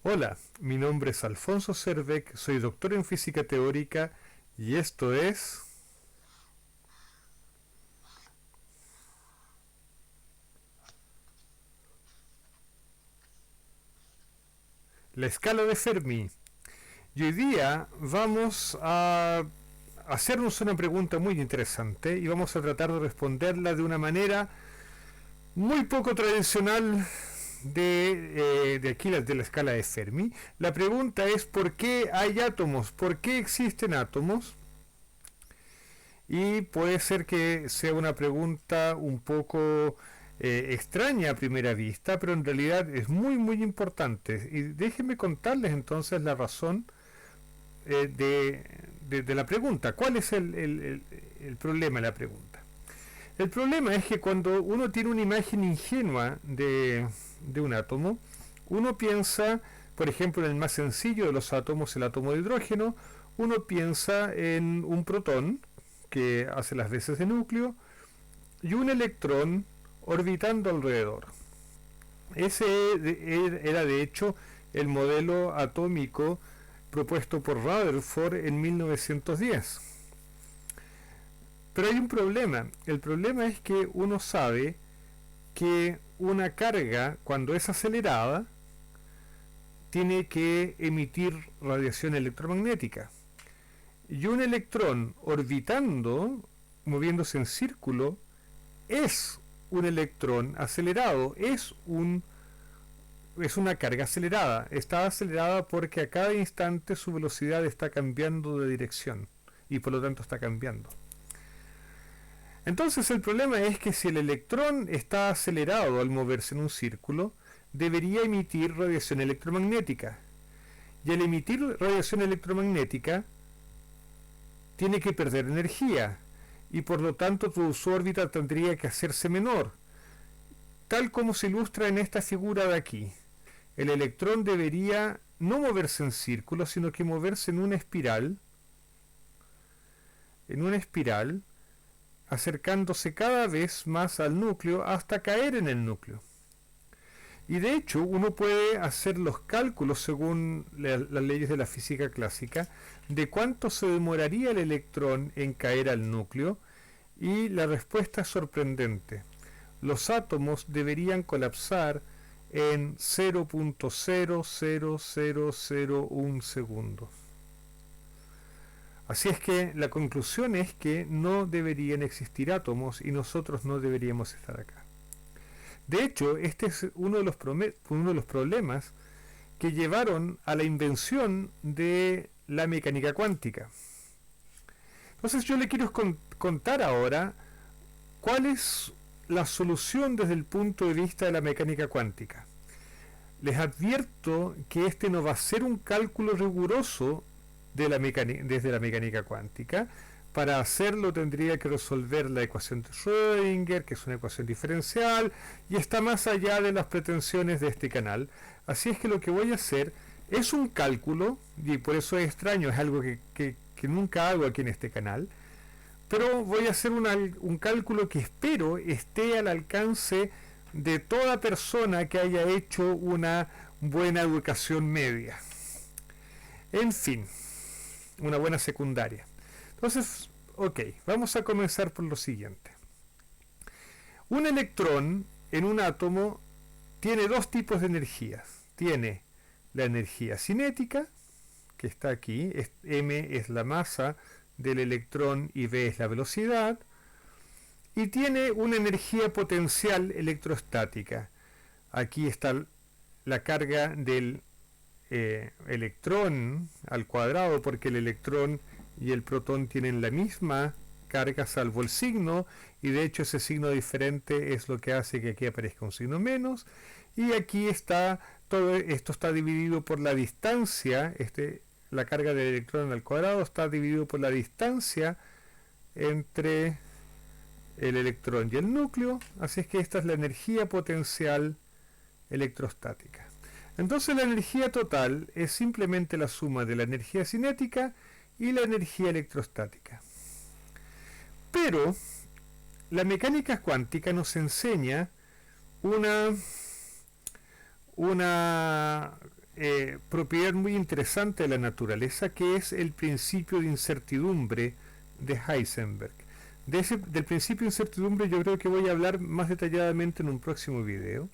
Hola, mi nombre es Alfonso Cervec, soy doctor en física teórica y esto es la escala de Fermi. Y hoy día vamos a hacernos una pregunta muy interesante y vamos a tratar de responderla de una manera muy poco tradicional de aquí de la escala de Fermi. La pregunta es ¿por qué hay átomos? ¿Por qué existen átomos? Y puede ser que sea una pregunta un poco extraña a primera vista, pero en realidad es muy importante. Y déjenme contarles entonces la razón de la pregunta. ¿Cuál es el problema de la pregunta? El problema es que cuando uno tiene una imagen ingenua de un átomo, uno piensa, por ejemplo, en el más sencillo de los átomos, el átomo de hidrógeno, uno piensa en un protón que hace las veces de núcleo y un electrón orbitando alrededor. Ese era de hecho el modelo atómico propuesto por Rutherford en 1910. Pero hay un problema. El problema es que uno sabe que una carga, cuando es acelerada, tiene que emitir radiación electromagnética. Y un electrón orbitando, moviéndose en círculo, es un electrón acelerado, es una carga acelerada. Está acelerada porque a cada instante su velocidad está cambiando de dirección y por lo tanto está cambiando. Entonces el problema es que si el electrón está acelerado al moverse en un círculo, debería emitir radiación electromagnética. Y al emitir radiación electromagnética, tiene que perder energía y por lo tanto su órbita tendría que hacerse menor, tal como se ilustra en esta figura de aquí. El electrón debería no moverse en círculo, sino que moverse en una espiral, acercándose cada vez más al núcleo hasta caer en el núcleo. Y de hecho uno puede hacer los cálculos según las leyes de la física clásica de cuánto se demoraría el electrón en caer al núcleo y la respuesta es sorprendente. Los átomos deberían colapsar en 0.00001 segundos. Así es que la conclusión es que no deberían existir átomos y nosotros no deberíamos estar acá. De hecho, este es uno de los problemas que llevaron a la invención de la mecánica cuántica. Entonces yo le quiero contar ahora cuál es la solución desde el punto de vista de la mecánica cuántica. Les advierto que este no va a ser un cálculo riguroso desde la mecánica cuántica. Para hacerlo tendría que resolver la ecuación de Schrödinger, que es una ecuación diferencial, y está más allá de las pretensiones de este canal. Así es que lo que voy a hacer es un cálculo, y por eso es extraño, es algo que nunca hago aquí en este canal, pero voy a hacer un cálculo que espero esté al alcance de toda persona que haya hecho una buena educación media. En fin, una buena secundaria. Entonces, ok, vamos a comenzar por lo siguiente. Un electrón en un átomo tiene dos tipos de energías. Tiene la energía cinética, que está aquí, m es la masa del electrón y v es la velocidad, y tiene una energía potencial electrostática. Aquí está la carga del electrón al cuadrado, porque el electrón y el protón tienen la misma carga salvo el signo, y de hecho ese signo diferente es lo que hace que aquí aparezca un signo menos, y aquí está, todo esto está dividido por la distancia, la carga del electrón al cuadrado está dividido por la distancia entre el electrón y el núcleo, así es que esta es la energía potencial electrostática. Entonces la energía total es simplemente la suma de la energía cinética y la energía electrostática. Pero la mecánica cuántica nos enseña una propiedad muy interesante de la naturaleza, que es el principio de incertidumbre de Heisenberg. Del principio de incertidumbre yo creo que voy a hablar más detalladamente en un próximo video.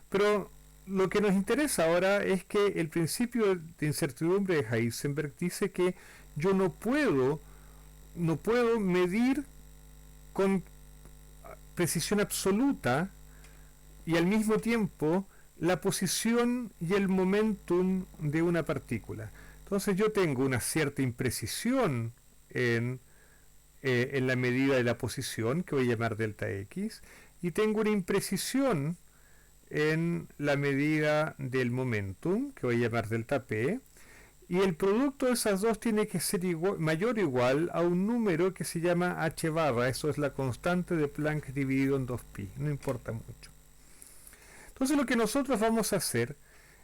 Pero lo que nos interesa ahora es que el principio de incertidumbre de Heisenberg dice que yo no puedo medir con precisión absoluta y al mismo tiempo la posición y el momentum de una partícula. Entonces yo tengo una cierta imprecisión en la medida de la posición, que voy a llamar delta x, y tengo una imprecisión en la medida del momentum, que voy a llamar delta p, y el producto de esas dos tiene que ser mayor o igual a un número que se llama h barra. Eso es la constante de Planck dividido en 2pi, no importa mucho. Entonces lo que nosotros vamos a hacer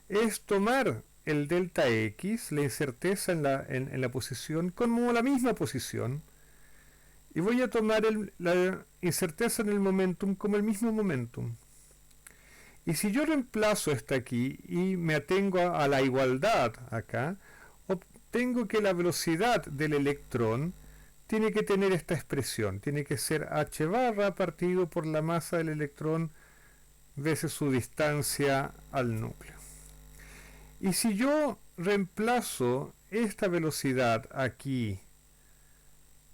es tomar el delta x, la incerteza en la posición, como la misma posición, y voy a tomar la incerteza en el momentum como el mismo momentum. Y si yo reemplazo esta aquí y me atengo a la igualdad acá, obtengo que la velocidad del electrón tiene que tener esta expresión, tiene que ser h barra partido por la masa del electrón veces su distancia al núcleo. Y si yo reemplazo esta velocidad aquí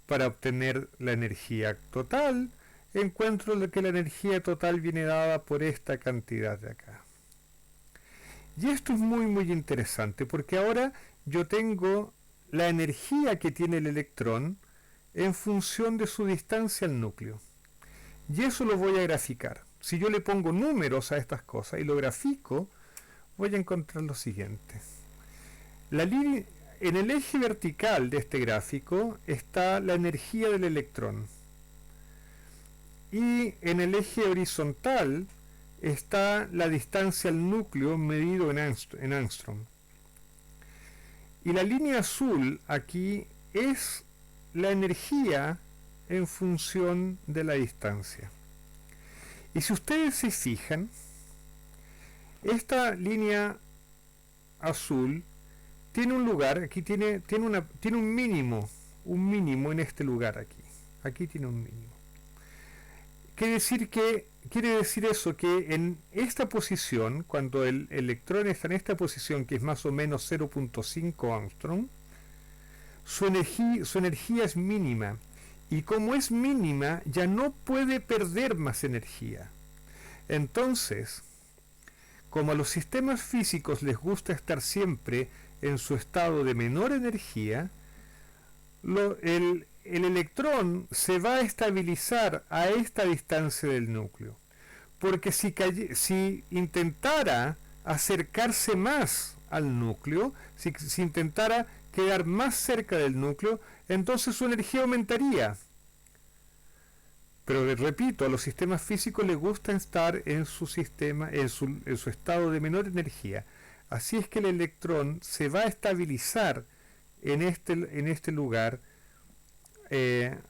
para obtener la energía total, encuentro que la energía total viene dada por esta cantidad de acá. Y esto es muy muy interesante, porque ahora yo tengo la energía que tiene el electrón en función de su distancia al núcleo. Y eso lo voy a graficar. Si yo le pongo números a estas cosas y lo grafico, voy a encontrar lo siguiente. En el eje vertical de este gráfico está la energía del electrón. Y en el eje horizontal está la distancia al núcleo medido en angstrom. Y la línea azul aquí es la energía en función de la distancia. Y si ustedes se fijan, esta línea azul tiene un lugar, aquí tiene un mínimo en este lugar aquí. Aquí tiene un mínimo. Quiere decir eso, que en esta posición, cuando el electrón está en esta posición, que es más o menos 0.5 angstrom, su energía es mínima. Y como es mínima, ya no puede perder más energía. Entonces, como a los sistemas físicos les gusta estar siempre en su estado de menor energía, el electrón se va a estabilizar a esta distancia del núcleo. Porque si intentara acercarse más al núcleo, si intentara quedar más cerca del núcleo, entonces su energía aumentaría. Pero repito, a los sistemas físicos les gusta estar en su estado de menor energía. Así es que el electrón se va a estabilizar en este lugar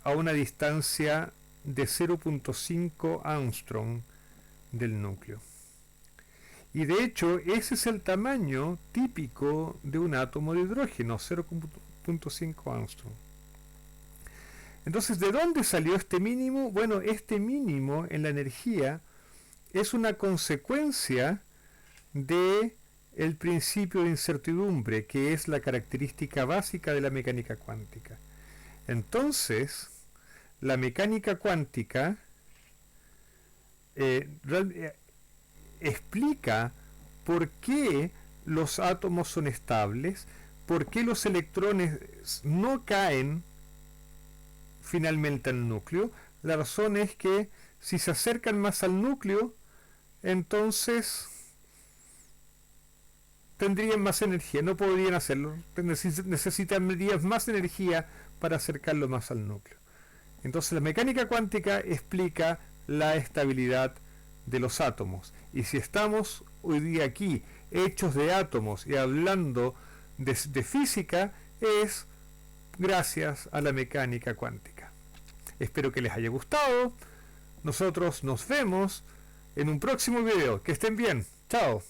a una distancia de 0.5 angstrom del núcleo. Y de hecho, ese es el tamaño típico de un átomo de hidrógeno, 0.5 angstrom. Entonces, ¿de dónde salió este mínimo? Bueno, este mínimo en la energía es una consecuencia de el principio de incertidumbre, que es la característica básica de la mecánica cuántica. Entonces, la mecánica cuántica explica por qué los átomos son estables, por qué los electrones no caen finalmente al núcleo. La razón es que si se acercan más al núcleo, entonces tendrían más energía, no podrían hacerlo, necesitarían más energía para acercarlo más al núcleo. Entonces la mecánica cuántica explica la estabilidad de los átomos. Y si estamos hoy día aquí hechos de átomos y hablando de física, es gracias a la mecánica cuántica. Espero que les haya gustado. Nosotros nos vemos en un próximo video. Que estén bien. Chao.